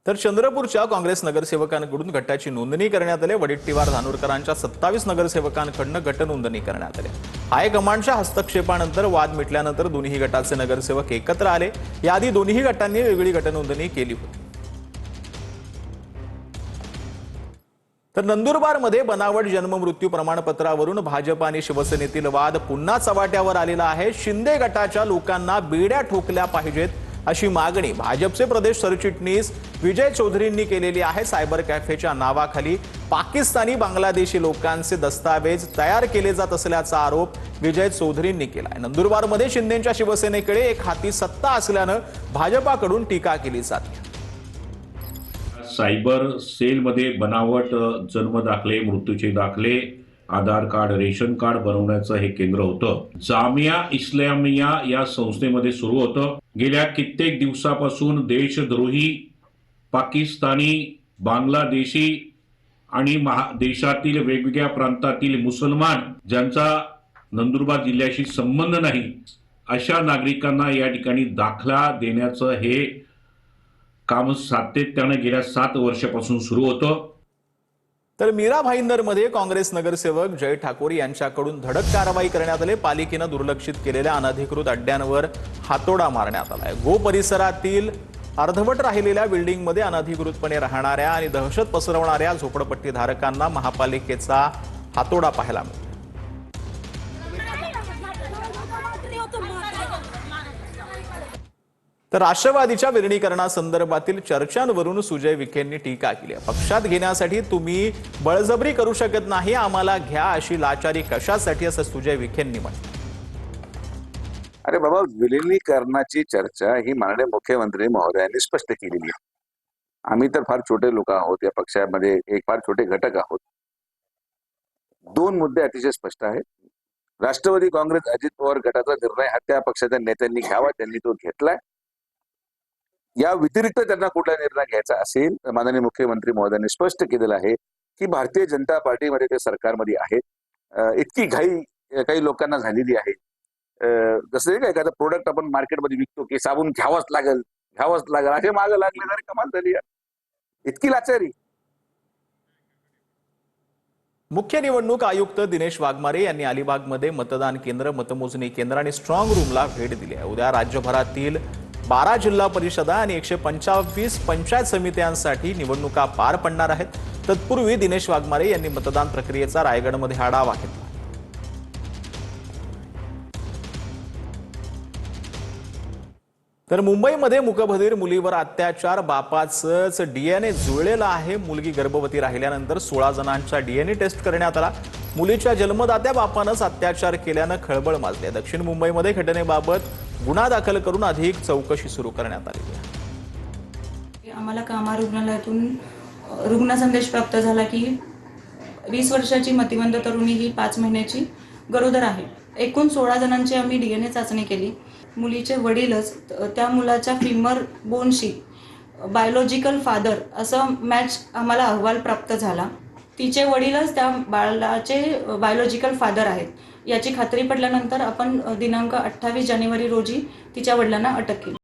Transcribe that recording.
तर चंद्रपूरच्या काँग्रेस नगरसेवकांकडून गटाची नोंदणी करण्यात आली। वडिट्टीवार धानोरकरांच्या 27 नगरसेवकांकडून गट नोंदणी करण्यात आली। हायकमांडच्या हस्तक्षेपानंतर वाद मिटल्यानंतर दोन्ही गटाचे नगरसेवक एकत्र आले। याआधी दोन्ही गटांनी वेगळी गटनोंदणी केली होती। तर नंदुरबारमध्ये बनावट जन्ममृत्यू प्रमाणपत्रावरून भाजप आणि शिवसेनेतील वाद पुन्हा चव्हाट्यावर आलेला आहे। शिंदे गटाच्या लोकांना बेड्या ठोकल्या पाहिजेत अशी मागणी भाजपचे प्रदेश सरचिटणीस विजय चौधरींनी केलेली आहे। सायबर कॅफेच्या नावाखाली पाकिस्तानी बांगलादेशी लोकांचे दस्तावेज तयार केले जात असल्याचा आरोप विजय चौधरींनी केलाय। नंदुरबारमध्ये शिंदेच्या शिवसेनेकडे एक हाती सत्ता असल्यानं भाजपाकडून टीका केली जाते। सायबर सेलमध्ये बनावट जन्म दाखले, मृत्यूचे दाखले, आधार कार्ड, रेशन कार्ड बनवण्याचं हे केंद्र होतं। जामिया इस्लामिया या संस्थेमध्ये सुरू होतं। गेल्या कित्येक दिवसापासून देशद्रोही पाकिस्तानी, बांगलादेशी आणि देशातील वेगवेगळ्या प्रांतातील मुसलमान ज्यांचा नंदुरबार जिल्ह्याशी संबंध नाही अशा नागरिकांना या ठिकाणी दाखला देण्याचं हे काम सातत्याने गेल्या 7 वर्षापासून सुरू होतं। तर मीरा भाईंदरमध्ये काँग्रेस नगरसेवक जय ठाकूर यांच्याकडून धडक कारवाई करण्यात आली। पालिकेने दुर्लक्षित केलेल्या अनधिकृत अड्ड्यांवर हातोडा मारण्यात आलाय। गो परिसरातील अर्धवट राहिलेल्या बिल्डिंगमध्ये अनधिकृतपणे राहणाऱ्या आणि दहशत पसरवणाऱ्या झोपडपट्टीधारकांना महापालिकेचा हातोडा पाहायला मिळाला। तर राष्ट्रवादीच्या विलीनीकरणासंदर्भातील चर्चांवरून सुजय विखेंनी टीका केली आहे। पक्षात घेण्यासाठी तुम्ही बळजबरी करू शकत नाही, आम्हाला घ्या अशी लाचारी कशासाठी, असं सुजय विखेंनी म्हटलं। अरे बाबा, विलीनीकरणाची चर्चा ही माननीय मुख्यमंत्री महोदयांनी स्पष्ट केलेली आहे। आम्ही तर फार छोटे लोक आहोत, या पक्षामध्ये एक फार छोटे घटक आहोत। 2 मुद्दे अतिशय स्पष्ट आहेत। राष्ट्रवादी काँग्रेस अजित पवार गटाचा निर्णय हा त्या पक्षाच्या नेत्यांनी घ्यावा, त्यांनी तो घेतलाय। या व्यतिरिक्त त्यांना कुठला निर्णय घ्यायचा असेल तर माननीय मुख्यमंत्री महोदयांनी स्पष्ट केलेलं आहे की भारतीय जनता पार्टीमध्ये ते सरकारमध्ये आहेत। इतकी घाई काही लोकांना झालेली आहे। जसं का एखादं प्रोडक्ट आपण मार्केटमध्ये विकतो की साबून घ्यावाच लागेल असे मागे लागले, जरी कमाल झाली आहे, इतकी लाचारी। मुख्य निवडणूक आयुक्त दिनेश वाघमारे यांनी अलिबागमध्ये मतदान केंद्र, मतमोजणी केंद्र आणि स्ट्रॉंग रूमला भेट दिली आहे। उद्या राज्यभरातील 12 जिल्हा परिषदा आणि 125 पंचायत समित्यांसाठी निवडणुका पार पडणार आहेत। तत्पूर्वी दिनेश वाघमारे यांनी मतदान प्रक्रियेचा रायगडमध्ये आढावा घेतला। तर मुंबईमध्ये मूकबधीर मुलीवर अत्याचार, बापाचंच डीएनए जुळलेला आहे। मुलगी गर्भवती राहिल्यानंतर 16 जणांचा डीएनए टेस्ट करण्यात आला। मुलीच्या जन्मदात्या बापानंच अत्याचार केल्यानं खळबळ माजली। दक्षिण मुंबईमध्ये घटनेबाबत गुन्हा दाखल करून अधिक चौकशी सुरू करण्यात आली आहे। आम्हाला कामा रुग्णालयातून रुग्ण संदेश प्राप्त झाला की 20 वर्षाची मतिमंद तरुणी ही 5 महिन्याची गरोदर आहे। एकूण 16 जणांची आम्ही डीएनए चाचणी केली। मुलीचे वडीलच त्या मुलाच्या फिमर बोनशी बायोलॉजिकल फादर असं मॅच आम्हाला अहवाल प्राप्त झाला। तिचे वडीलच त्या बाळाचे बायोलॉजिकल फादर आहेत याची खात्री पडल्यानंतर आपण दिनांक 28 जानेवारी रोजी तिच्या वडिलांना अटक केली।